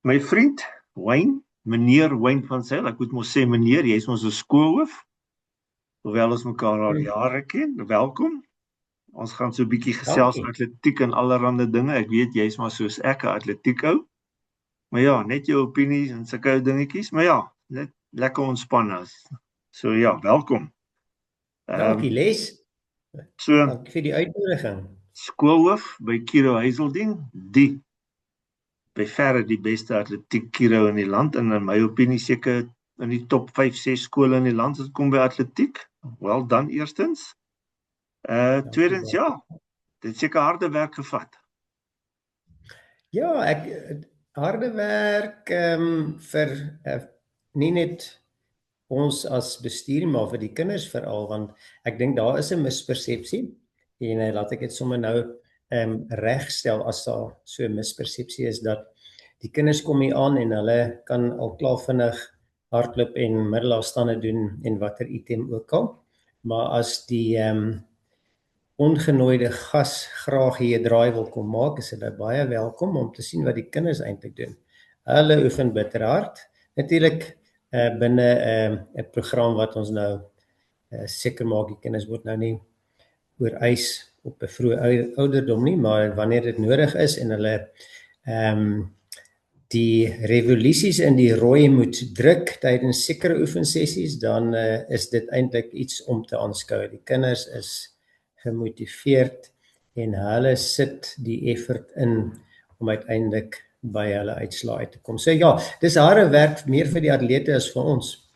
My vriend, Wayne, meneer Wayne van Zyl, ek moet mos sê meneer, jy is ons 'n skoolhoof, hoewel ons mekaar al jare ken, welkom. Ons gaan so 'n bietjie gesels atletiek en allerlei dinge, ek weet jy is maar soos ek 'n atletiek hou, maar ja, net jou opinies en sulke dingetjies, maar ja, net lekker ontspan. So ja, welkom. Dankie Les, So, dankie vir die uitnodiging. Skoolhoof by Kiro Hazeldien, die by verre die beste atletiek Kiro in die land en in my opinie seker in die top 5-6 skole in die land as dit kom by atletiek. Wel dan eerstens. Tweedens ja. Dit seker harde werk gevat. Ja, harde werk vir nie net ons as bestuur maar vir die kinders veral, want ek dink daar is 'n mispersepsie en laat ek dit sommer nou regstel as daar so 'n mispersepsie is dat die kinders kom hier aan en hulle kan al klaar vinnig hardloop en middelafstande doen en watter item ook al, maar as die ongenooide gas graag hier 'n draai wil kom maak, is hulle baie welkom om te sien wat die kinders eintlik doen. Hulle oefen bitter hard. Natuurlik binne 'n program wat ons nou seker maak die kinders word nou nie oorwys op 'n vroeë ouderdom nie, maar wanneer dit nodig is en hulle die revolusies in die rooi moet druk tydens sekere oefensessies, dan is dit eintlik iets om te aanskou. Die kinders is gemotiveerd en hulle sit die effort in om uiteindelik by hulle uitslae uit te kom. So ja, dis harde werk meer vir die atlete as vir ons.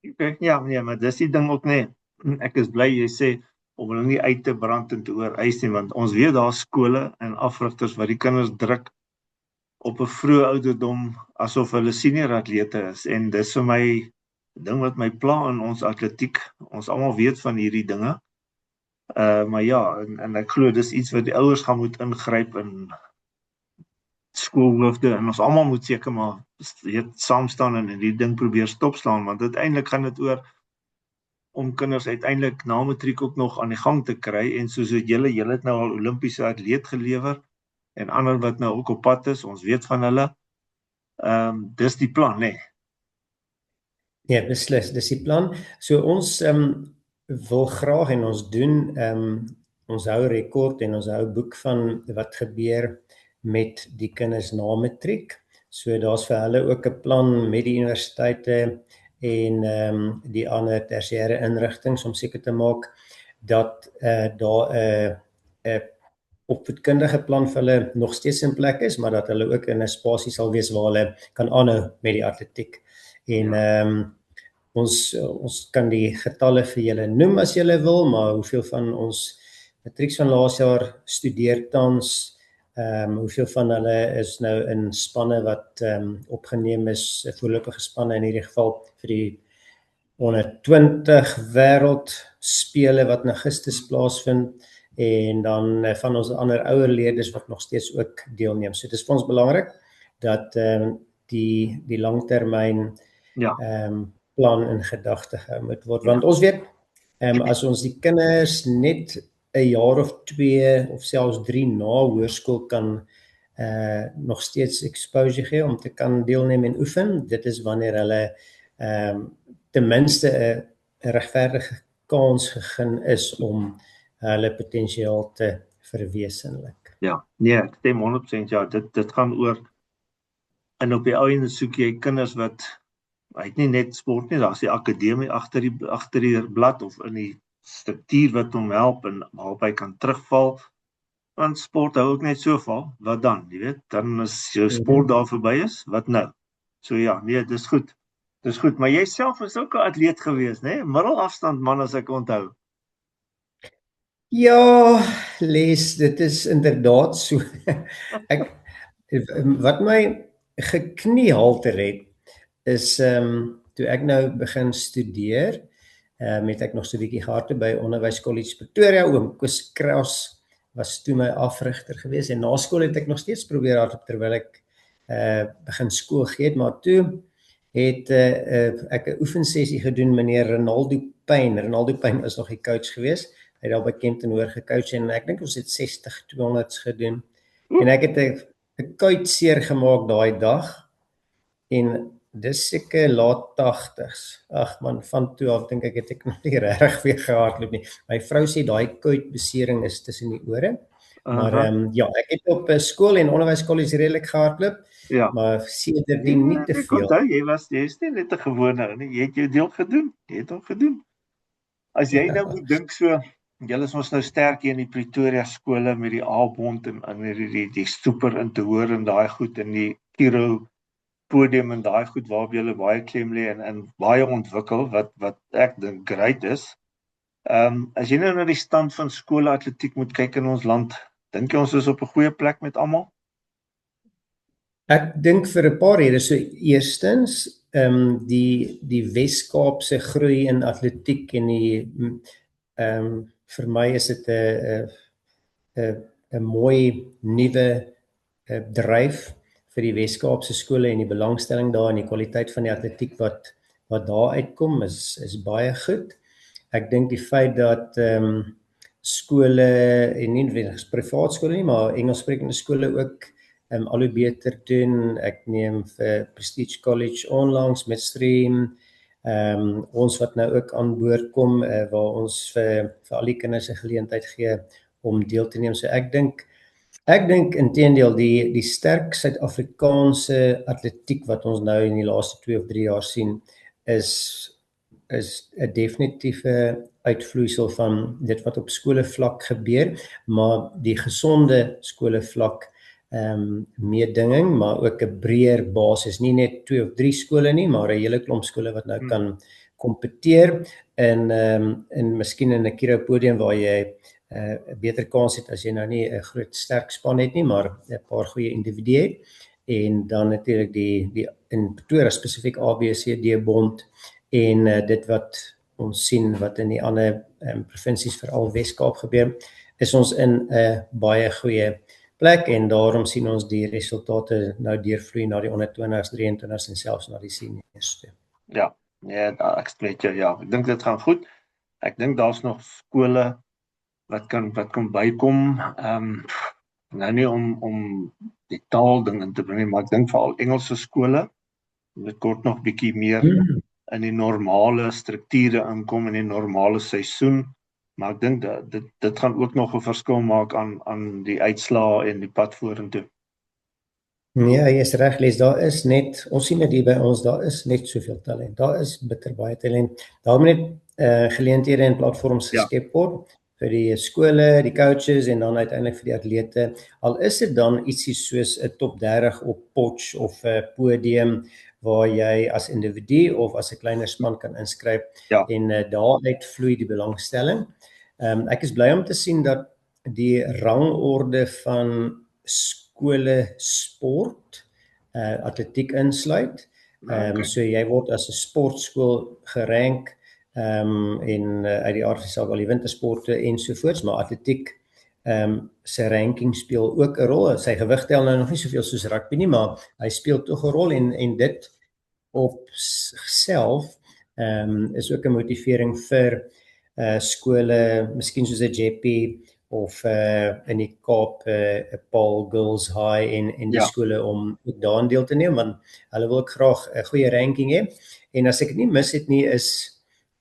Okay, ja, nee, maar dis die ding ook nie. Ek is bly jy sê om hulle nie uit te brand en te oorwys nie, want ons weet daar skole en afrigters wat die kinders druk op 'n vroeë ouderdom asof hulle senior atlete is en dis vir my ding wat my pla in ons atletiek. Ons almal weet van hierdie dinge. Maar ja, en ek glo dis iets wat die ouers gaan moet ingryp in skoolhoofde en ons almal moet seker maar saam staan en die ding probeer stopslaan, want uiteindelik gaan dit oor om kinders uiteindelik na matriek ook nog aan die gang te kry en soos julle het nou al Olimpiese atleet gelewer en ander wat nou ook op pad is, ons weet van hulle. Dis die plan, né? Ja, beslis, dis die plan. So ons wil graag en ons doen ons hou rekord en ons hou boek van wat gebeur met die kinders na matriek. So daar's vir hulle ook 'n plan met die universiteite en die ander tersiêre inrigtinge om seker te maak dat daar 'n opvoedkundige plan vir hulle nog steeds in plek is, maar dat hulle ook in 'n spasie sal wees waar hulle kan aanhou met die atletiek. En ons kan die getalle vir julle noem as julle wil, maar hoeveel van ons matrieks van laas jaar studeer tans, hoeveel van hulle is nou in spanne wat opgeneem is, voorlopige spanne in hierdie geval vir die onder 20 wêreldspele wat in Augustus plaasvind en dan van ons ander ouer leerders wat nog steeds ook deelneem. So dis vir ons belangrik dat die langtermyn plan in gedagte gehou moet word, want ons weet as ons die kinders net 'n jaar of 2 of selfs 3 na hoërskool kan nog steeds exposure gee om te kan deelneem en oefen, dit is wanneer hulle ten minste 'n regverdige kans gegee is om hulle potensiaal te verwesenlik. Ja, nee, ek stem 100%, ja, dit gaan oor en op die ou ende soek jy kinders wat het nie net sport nie, daar's die akademie agter die blad of in die struktuur wat hom help en waarop hy kan terugval. Want sport hou ook net so val, wat dan, jy weet, dan as jou sport daar verby is, wat nou? So ja, nee, dis goed. Dis goed, maar jy self is ook 'n atleet gewees, né? Middelafstand man as ek onthou. Ja, Les, dit is inderdaad so. Wat my gekniehalter het, is toe ek nou begin studeer, het ek nog so 'n bietjie gehardloop by Onderwys College Pretoria, oom Koos Kraus was toe my afrigter gewees en na skool het ek nog steeds probeer hardloop terwyl ek begin skool gee het, maar toe het ek 'n oefensessie gedoen meneer Ronaldo Pyn is nog die coach gewees. Hy het al by Kempton Hoër gecoach en ek dink ons het 60-200s gedoen. En ek het 'n kuit seer gemaak daai dag en dis seker laat 80s. Ag man, van toe af dink ek het ek nog nie regtig weer gehardloop nie. My vrou sê daai kuitbesering is tussen die ore. Maar ja, ek het op skool en onderwyskollege redelik gehardloop, Ja. maar sedertdien nie te Ek veel. onthou, jy's nie net 'n gewone nie, jy het jou deel gedoen. Jy het hom gedoen. As jy nou moet dink so, julle is ons nou sterk hier in die Pretoria skole met die A-bond en die super in te hoor en daai goed in die Kiro podium en daai goed waarop julle baie klem lê en baie ontwikkel wat ek dink great is. As jy nou na die stand van skole atletiek moet kyk in ons land, dink jy ons is op 'n goeie plek met almal? Ek dink vir 'n paar redes. So eerstens, die Wes-Kaapse groei in atletiek en die vir my is dit 'n mooi nuwe dryf vir die Wes-Kaapse skole en die belangstelling daar en die kwaliteit van die atletiek wat daar uitkom is baie goed. Ek dink die feit dat skole en nie noodwendig privaat skole nie, maar Engelssprekende skole ook al hoe beter doen. Ek neem vir Prestige College onlangs met Stream, ons wat nou ook aan boord kom waar ons vir al die kinders 'n geleentheid gee om deel te neem. So ek dink inteendeel die sterk Suid-Afrikaanse atletiek wat ons nou in die laaste 2 of 3 jaar sien is 'n definitiewe uitvloeisel van dit wat op skole vlak gebeur, maar die gesonde skole vlak meedinging, maar ook 'n breër basis, nie net 2 of 3 skole nie, maar 'n hele klomp skole wat nou kan kompeteer en miskien in 'n Kiro podium waar jy 'n beter kans het as jy nou nie 'n groot sterk span het nie, maar 'n paar goeie individue het. En dan natuurlik die in Pretoria spesifiek ABCD bond en dit wat ons sien wat in die ander provinsies veral Wes-Kaap gebeur, is ons in 'n baie goeie plek en daarom sien ons die resultate nou deurvloei na die onder 20s, 23s en selfs na die seniors toe. Ja, ek spreek jou, ja. Ek dink dit gaan goed. Ek dink daar's nog skole wat kan bykom. Nou nie om die taal ding in te bring, maar ek dink veral Engelse skole moet kort nog bietjie meer in die normale strukture inkom in die normale seisoen. Maar ek dink dit gaan ook nog 'n verskil maak aan die uitslae en die pad vorentoe. Nee, jy is reg, Les, daar is net, ons sien dit hier by ons, daar is net soveel talent. Daar is bitter baie talent. Daar moet net geleenthede en platforms geskep word vir die skole, die coaches en dan uiteindelik vir die atlete. Al is dit dan ietsie soos 'n top 30 op Potch of 'n podium waar jy as individu of as 'n kleiner span kan inskryf en daaruit vloei die belangstelling. Ek is bly om te sien dat die rangorde van skole sport atletiek insluit. So jy word as 'n sportskool gerank en uit die aard van die saak al die wintersporte ensovoorts, maar atletiek sy ranking speel ook 'n rol. Sy gewig tel nou nog nie soveel soos rugby nie, maar hy speel tog 'n rol en dit op self is ook 'n motivering vir skole, miskien soos 'n Jeppy of in die Kaap 'n Paul Girls High en die skole om ook daarin deel te neem, want hulle wil ook graag 'n goeie ranking hê. En as ek dit nie mis het nie,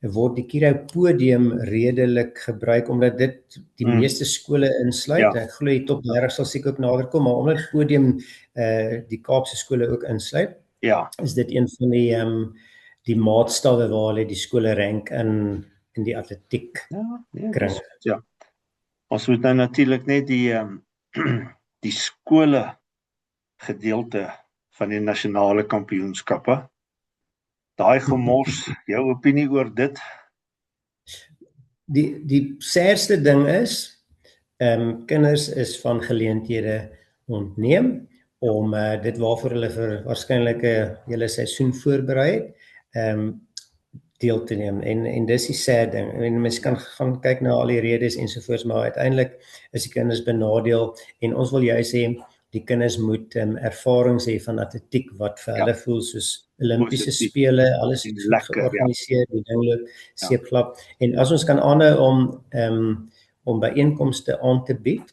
word die Kiro podium redelik gebruik omdat dit die meeste skole insluit. Ek glo die top 30 sal seker ook nader kom, maar omdat die podium die Kaapse skole ook insluit, is dit een van die maatstawwe waar hulle die skole rank in die atletiek kring. Ja. Ons moet nou natuurlik net die skole gedeelte van die nasionale kampioenskappe. Daai gemors, jou opinie oor dit? Die sêrste ding is, kinders is van geleenthede ontneem om dit waarvoor hulle vir waarskynlik 'n hele seisoen voorberei het, deel te neem. En dis die sad ding. En mens kan gaan kyk na al die redes ensovoorts, maar uiteindelik is die kinders benadeel en ons wil juist sê die kinders moet ervarings hê van atletiek wat vir hulle voel soos Olimpiese spele, alles is goed georganiseer, die ding loop seepglad. En as ons kan aanhou om byeenkomste aan te bied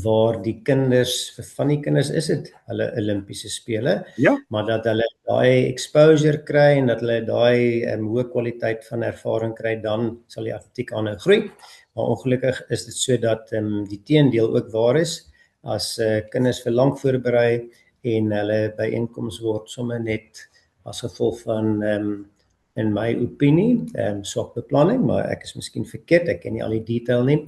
waar die kinders, vir van die kinders is dit hulle Olimpiese spele, Ja, maar dat hulle daai exposure kry en dat hulle daai hoë kwaliteit van ervaring kry, dan sal die atletiek aanhou groei. Maar ongelukkig is dit so dat die teendeel ook waar is, as kinders vir lank voorberei en hulle byeenkoms word sommer net as gevolg van in my opinie, swak beplanning, maar ek is miskien verkeerd, ek ken nie al die detail nie.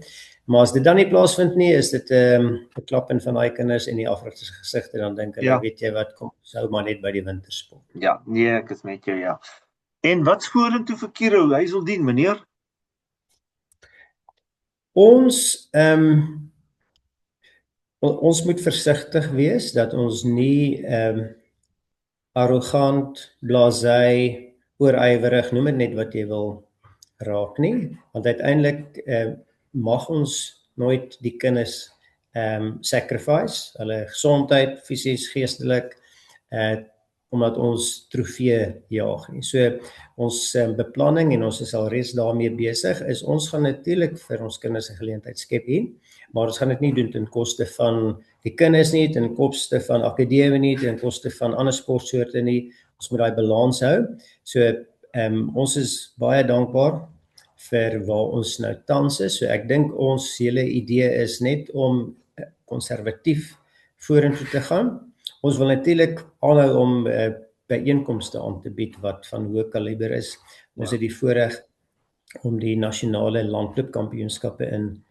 Maar as dit dan nie plaasvind nie, is dit 'n klap in van daai kinders en die afrigters se gesigte, dan dink hulle, Ja. weet jy wat, kom sou maar net by die wintersport. ja, nee, ek is met jou, ja. En wat vorentoe vir Kiro Hazeldien, meneer? Ons ons moet versigtig wees dat ons nie arrogant, blasé, oorywerig, noem dit net wat jy wil raak nie, want uiteindelik mag ons nooit die kinders sacrifice, hulle gesondheid, fisies, geestelik, omdat ons trofee jaag nie. So ons beplanning, en ons is al reeds daarmee besig, is ons gaan natuurlik vir ons kinders 'n geleentheid skep hier, maar ons gaan dit nie doen ten koste van die kinders nie, ten koste van akademie nie, ten koste van ander sportsoorte nie. Ons moet daai balans hou. So ons is baie dankbaar vir waar ons nou tans is. So ek dink ons hele idee is net om konservatief vorentoe te gaan. Ons wil natuurlik aanhou om byeenkomste aan te bied wat van hoë kaliber is. Ons het die voorreg om die nasionale landloopkampioenskappe in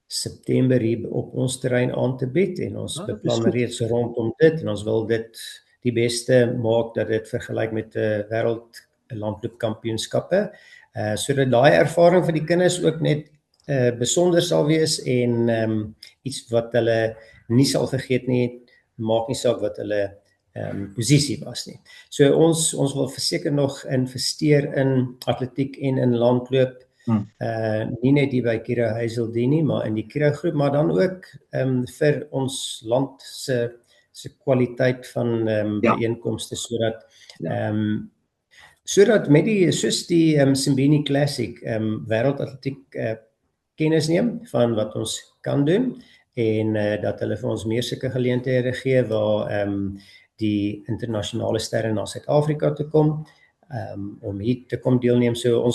September hier op ons terrein aan te bied en ons beplan reeds rondom dit en ons wil dit die beste maak dat dit vergelyk met wêreld landloopkampioenskappe, sodat daai ervaring vir die kinders ook net besonder sal wees en iets wat hulle nie sal vergeet nie, maak nie saak wat hulle posisie was nie. So ons wil verseker nog investeer in atletiek en in landloop, nie net hier by Kiro Hazeldien nie, maar in die Kiro groep, maar dan ook vir ons land se kwaliteit van byeenkomste, sodat met die soos die Simbini Classic wêreldatletiek kennis neem van wat ons kan doen en dat hulle vir ons meer sulke geleenthede gee waar die internasionale sterre na Suid-Afrika te kom om hier te kom deelneem. So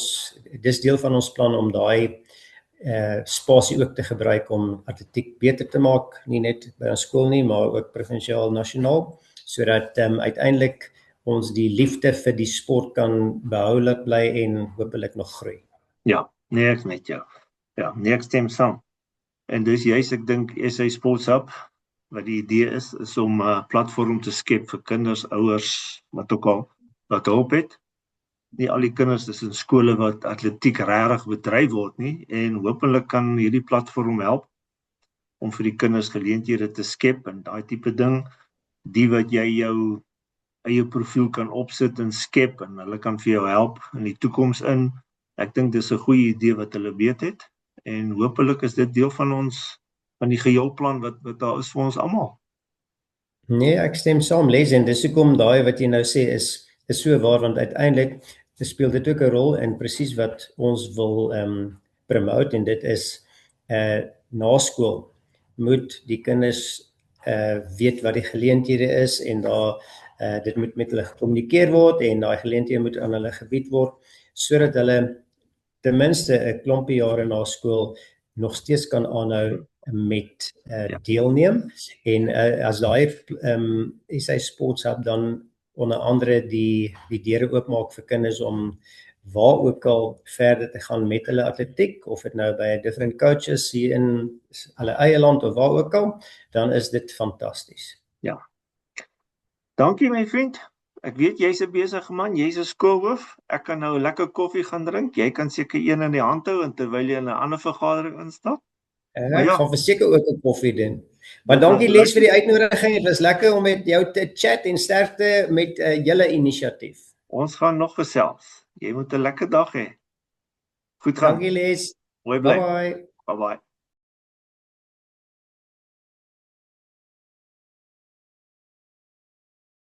dis deel van ons plan om daai spasie ook te gebruik om atletiek beter te maak, nie net by ons skool nie, maar ook provinsiaal, nasionaal, sodat uiteindelik ons die liefde vir die sport kan behou laat bly en hopelik nog groei. Ja, nee, ek met jou. Ja, nee, ek stem saam. En dus juist, ek dink SA Sports Hub, wat die idee is om 'n platform te skep vir kinders, ouers, wat ook al, wat hulp het. Nie al die kinders is in skole wat atletiek regtig bedryf word nie, en hopelik kan hierdie platform help om vir die kinders geleenthede te skep en daai tipe ding, die wat jy jou eie profiel kan opsit en skep en hulle kan vir jou help in die toekoms in. Ek dink dis 'n goeie idee wat hulle weet het en hopelik is dit deel van die geheelplan wat daar is vir ons almal. Nee, ek stem saam, Les, en dis hoekom daai wat jy nou sê is so waar, want uiteindelik speel dit ook 'n rol in presies wat ons wil promote, en dit is na skool moet die kinders weet wat die geleenthede is en dit moet met hulle gekommunikeer word en daai geleenthede moet aan hulle gebied word sodat hulle ten minste 'n klompie jare na skool nog steeds kan aanhou met deelneem en as daai SA Sports Hub dan onder andere die deure oopmaak vir kinders om waar ook al verder te gaan met hulle atletiek, of dit nou by different coaches hier in hulle eie land of waar ook al, dan is dit fantasties. Ja. Dankie my vriend. Ek weet jy's 'n besige man, jy's 'n skoolhoof. Ek kan nou 'n lekker koffie gaan drink. Jy kan seker een in die hand hou en terwyl jy in 'n ander vergadering instap. Ek gaan verseker ook 'n koffie doen. Maar dankie Les vir die uitnodiging. Dit was lekker om met jou te chat en sterkte met julle inisiatief. Ons gaan nog gesels. Jy moet 'n lekker dag hê. Goed gaan. Dankie Les. Mooi bly. Bye bye. Bye bye.